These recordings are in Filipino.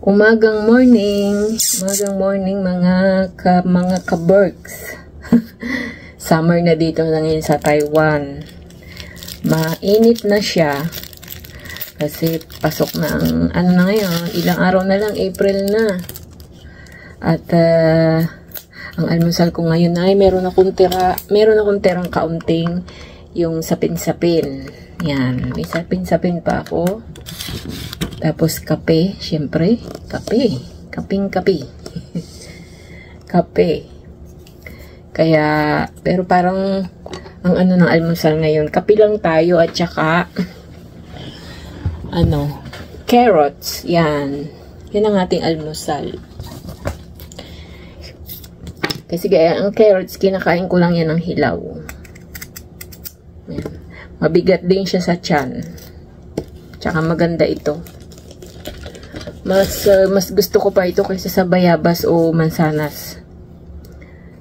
Umagang morning mga ka-berks. Summer na dito na ngayon sa Taiwan. Mainit na siya kasi pasok na ang ano na ngayon, ilang araw na lang, April na. At ang almusal ko ngayon ay meron akong tirang kaunting yung sapin-sapin. Yan, may sapin-sapin pa ako. Tapos kape, syempre, kape. Kape. Kaya, pero parang ang ano ng almusal ngayon, kape lang tayo at saka carrots. Yan. Yan ang ating almusal. Kasi kaya ang carrots, kinakain ko lang yan ng hilaw. Yan. Mabigat din siya sa tiyan. Tsaka maganda ito. Mas gusto ko pa ito kaysa sa bayabas o mansanas.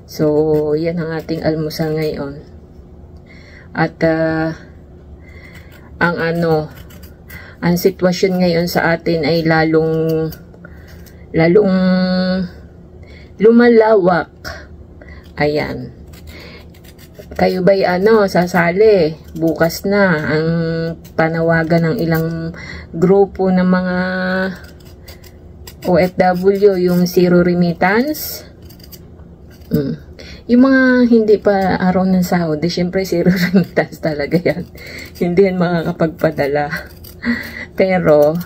So, yan ang ating almusal ngayon. At ang sitwasyon ngayon sa atin ay lalong lumalawak. Ayan. Kayo ba'y sasali? Bukas na ang panawagan ng ilang grupo ng mga OFW, yung zero remittance. Yung mga hindi pa araw ng sahod, syempre zero remittance talaga yan. Hindi yan makakapagpadala. Pero,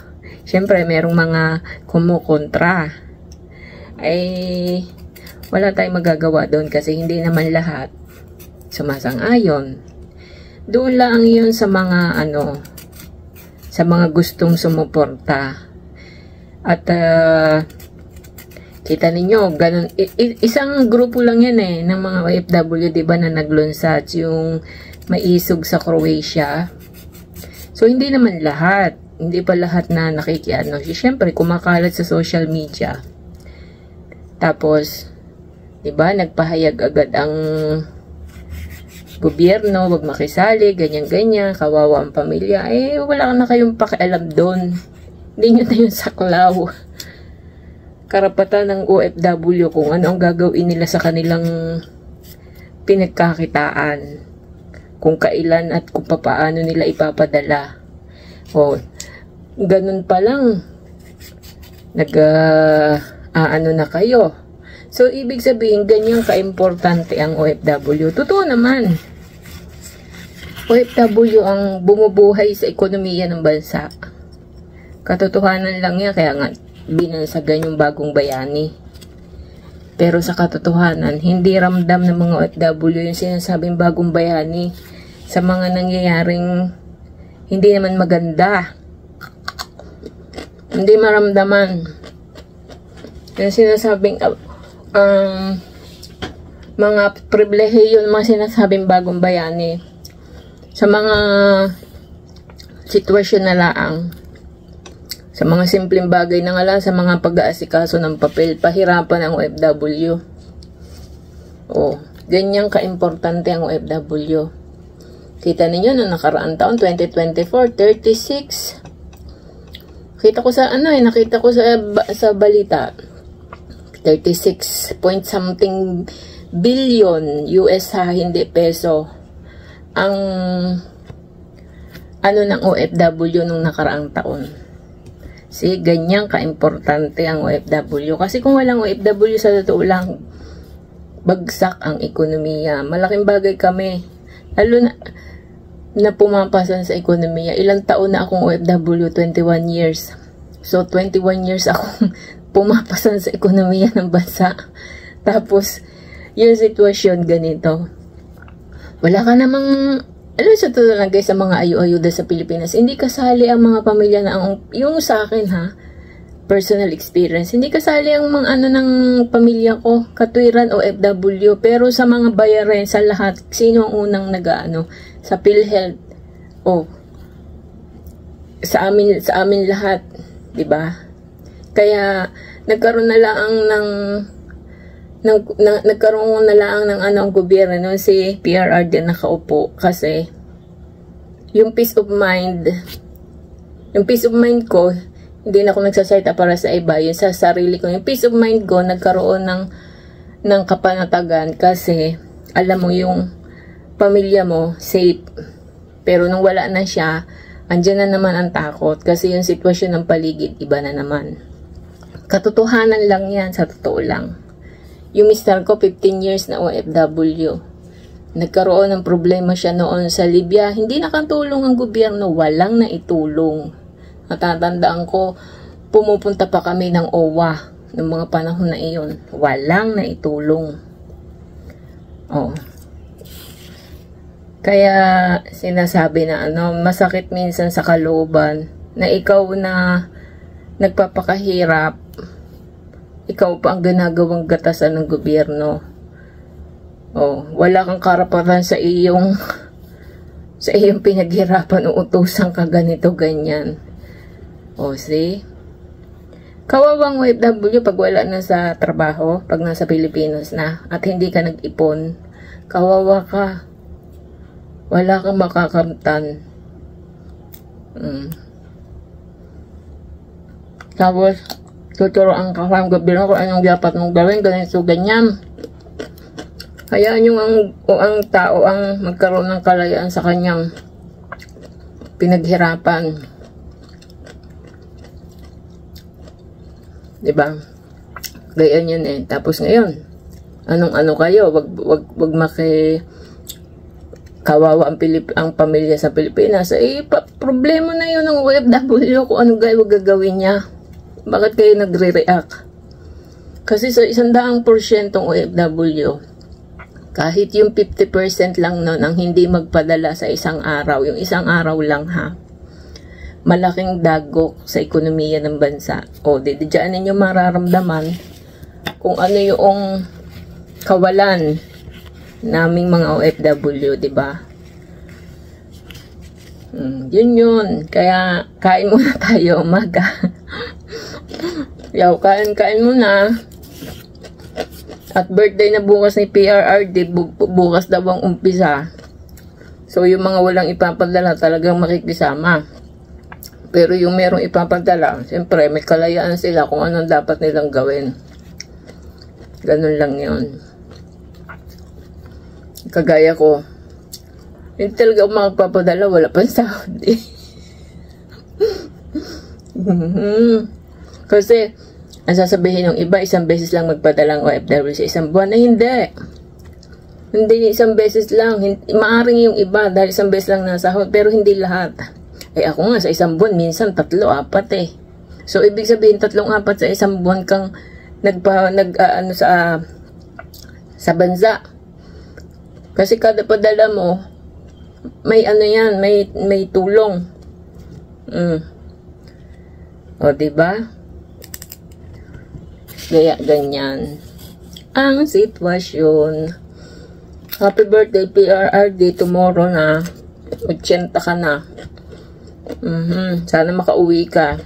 syempre merong mga kumukontra. Ay, wala tayong magagawa doon kasi hindi naman lahat sumasang-ayon. Doon lang yun sa mga sa mga gustong sumuporta. At kita ninyo, ganun, isang grupo lang yan ng mga OFW, diba, na naglunsad yung maisog sa Croatia. So hindi naman lahat, hindi pa lahat na nakikiano. Siyempre kumakalat sa social media. Tapos, diba, nagpahayag agad ang gobyerno, wag makisali, ganyan-ganyan, kawawa ang pamilya. Wala na kayong pakialam doon. Hindi nyo na yung saklaw. Karapatan ng OFW kung ano ang gagawin nila sa kanilang pinagkakitaan. Kung kailan at kung paano nila ipapadala. Ganun pa lang. Na kayo. So, ibig sabihin, ganyan ka-importante ang OFW. Totoo naman. OFW ang bumubuhay sa ekonomiya ng bansa. Katotohanan lang yan, kaya nga binansagan yung Bagong Bayani. Pero sa katotohanan, hindi ramdam ng mga OFW yung sinasabing Bagong Bayani sa mga nangyayaring hindi naman maganda. Hindi maramdaman. Yung sinasabing mga pribilehiyo, mga sinasabing Bagong Bayani sa mga sitwasyon na laang, sa mga simpleng bagay na nga lang, sa mga pag-aasikaso ng papel, pahirapan ang OFW. Ganyan ka-importante ang OFW. Kita ninyo na nakaraang taon, 2024, 36. Nakita ko sa balita, 36 point something billion US hindi peso ang ng OFW nung nakaraang taon. Ganyan ka-importante ang OFW. Kasi kung walang OFW, sa totoo lang, bagsak ang ekonomiya. Malaking bagay kami. Lalo na pumapasan sa ekonomiya. Ilang taon na akong OFW? 21 years. So, 21 years akong pumapasan sa ekonomiya ng bansa. Tapos, yung sitwasyon ganito. Wala ka namang, sa totoo lang guys, sa mga ayu-ayuda sa Pilipinas, hindi kasali ang mga pamilya na yung sa akin personal experience, hindi kasali ang mga ng pamilya ko, katwiran OFW, pero sa mga bayarin, sa lahat, sino ang unang sa PhilHealth, sa amin lahat, diba? Kaya, nagkaroon na lang ng ang gobyerno, si PRRD nakaupo kasi yung peace of mind ko Hindi na ako nagsasalita para sa iba. Yun sa sarili ko. Yung peace of mind ko, nagkaroon ng kapanatagan kasi alam mo yung pamilya mo, safe. Pero nung wala na siya, andyan na naman ang takot. Kasi yung sitwasyon ng paligid, iba na naman. Katotohanan lang yan, sa totoo lang. Yung mister ko, 15 years na OFW. Nagkaroon ng problema siya noon sa Libya. Hindi nakatulong ang gobyerno, walang naitulong. Natatandaan ko, pumupunta pa kami ng OWA ng mga panahon na iyon. Walang naitulong. Oh. Kaya sinasabi na masakit minsan sa kalooban na ikaw na nagpapakahirap, ikaw pa ang ginagawang gatasan ng gobyerno. Oh, wala kang karapatan sa iyong pinaghirapan o utusan ka ganito ganyan. O, see? Kawawang OFW pag wala na sa trabaho, pag nasa Pilipinas na, at hindi ka nag-ipon, kawawa ka. Wala kang makakamtan. Tapos, tuturoan ka sa gobyerno kung anong dapat mong gawin, ganito, ganyan. Hayaan yung ang tao ang magkaroon ng kalayaan sa kanyang pinaghirapan. Diba? Gayaan yun eh. Tapos ngayon, anong kayo? Wag kawawa ang pamilya sa Pilipinas. Problema na yun ng OFW kung anong gagawin niya. Bakit kayo nagre-react? Kasi sa 100% OFW, kahit yung 50% lang nun ang hindi magpadala sa isang araw, yung isang araw lang ha, malaking dagok sa ekonomiya ng bansa. O, diyan ninyo mararamdaman kung ano yung kawalan naming mga OFW, di ba? Yun. Kaya, kain muna tayo umaga. Yaw, kain muna. At birthday na bukas ni PRRD, bukas daw ang umpisa. So, yung mga walang ipapadala talagang makikisama. Pero yung merong ipapadala, siyempre may kalayaan sila kung anong dapat nilang gawin. Ganun lang yun. Kagaya ko, hindi talaga magpapadala, wala pang sahod eh. Kasi, ang sasabihin ng iba, isang beses lang magpadala ng OFW sa isang buwan na hindi. Hindi isang beses lang. Maaring yung iba dahil isang beses lang nasahod, pero hindi lahat. Ako nga sa isang buwan, minsan 3, 4 eh. So, ibig sabihin, 3, 4 sa isang buwan kang sa bansa. Kasi kada padala mo, may yan, may tulong. O, diba? Kaya ganyan ang sitwasyon. Happy birthday, PRRD. Tomorrow na. 80 ka na. Sana makauwi ka.